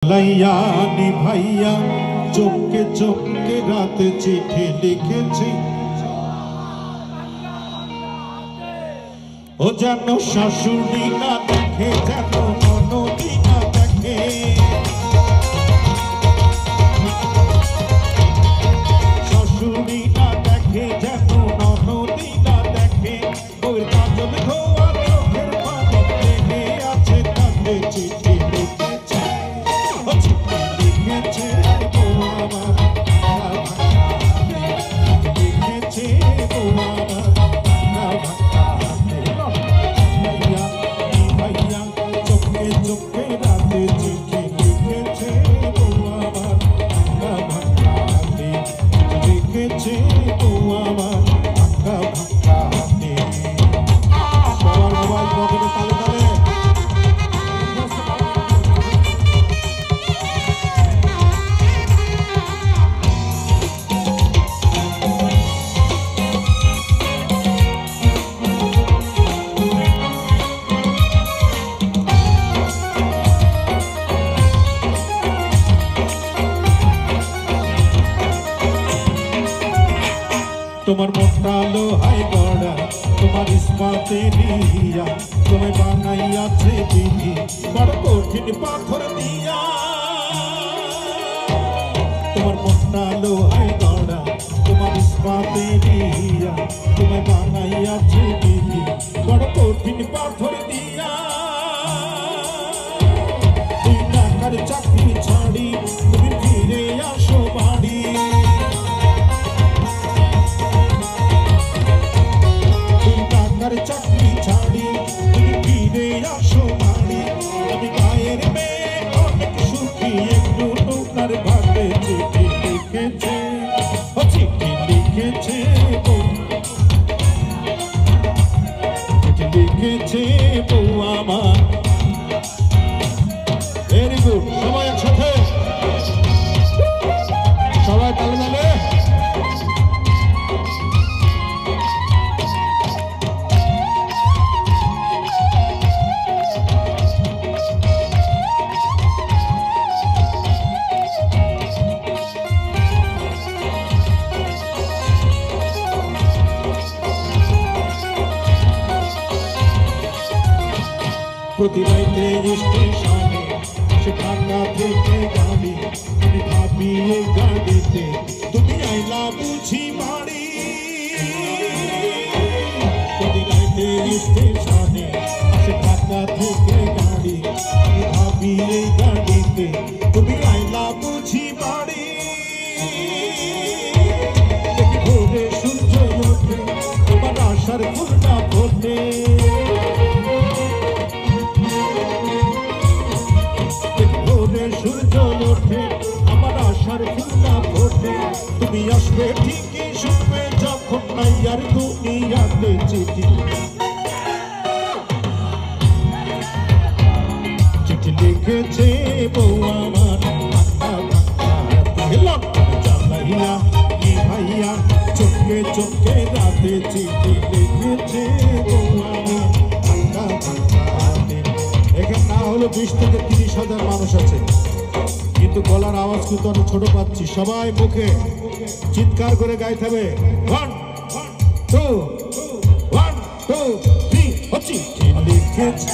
লাইয়া নিভাইয়া চোখে চোখে রাত চিঠি লিখেছি ও যেন শাশুড়ি না দেখে যেন ননদি না দেখে শাশুড়ি না দেখে যেন ননদি না দেখে ওই কাজল ধোয়া চোখের পানি লেগে আছে তাতে চিঠি লিখেছে লিখেছে তোমার মনটা লোহায় গড়া তোমার ইস্পাতে দিয়া তোমায় বানাইয়াছে বিধি বড় কঠিন পাথর দিয়া তোমার মনটা লোহায় গড়া তোমার ইস্পাতে দিয়া তোমায় বানাইয়াছে বিধি বড় কঠিন পাথর দিয়া দুই টাকার চাকরি ছাড়ি তুমি ফিরে আসো বাড়ি চাকরি ছাড়ি তুমি ফিরে আসো বাড়ি আমি গায়ের মেয়ে অনেক সুখী একটু নৌকার ভাবে চিঠি লিখেছে ও চিঠি লিখেছে চিঠি লিখেছে বউ আমার ভেরি গুড সবাই একসাথে সবাই তালে তালে প্রতি রাইতে স্টেশনে সে ঢাকা থেকে গাড়ি আমি ভাবি এই গাড়িতে তুমি আইলা বুঝি বাড়ি প্রতি রাইতে স্টেশনে সে ঢাকা থেকে গাড়ি আমি ভাবি এই গাড়িতে তুমি আইলা বুঝি বাড়ি ভোরে সূর্য ওঠে তোমার আশার ফুলটা ফোটে সূর্য ওঠে আমার আশার ফুলটা ফোটে তুমি আসবে ঠিকই শুনবে যখন নাই আর দুনিয়াতে চিঠি চিঠি লিখেছে বউ আমার জ্বালাইয়া ভাইয়া চোখে চোখে রাতে চিঠি লিখেছে বউ আমার এখানে না হলো 20 থেকে 30,000 মানুষ আছে কিন্তু গলার আওয়াজ কিন্তু অনেক ছোট পাচ্ছি সবাই মুখে চিৎকার করে গাইতে হবে 1 2 1 2 3 চিঠি লিখেছে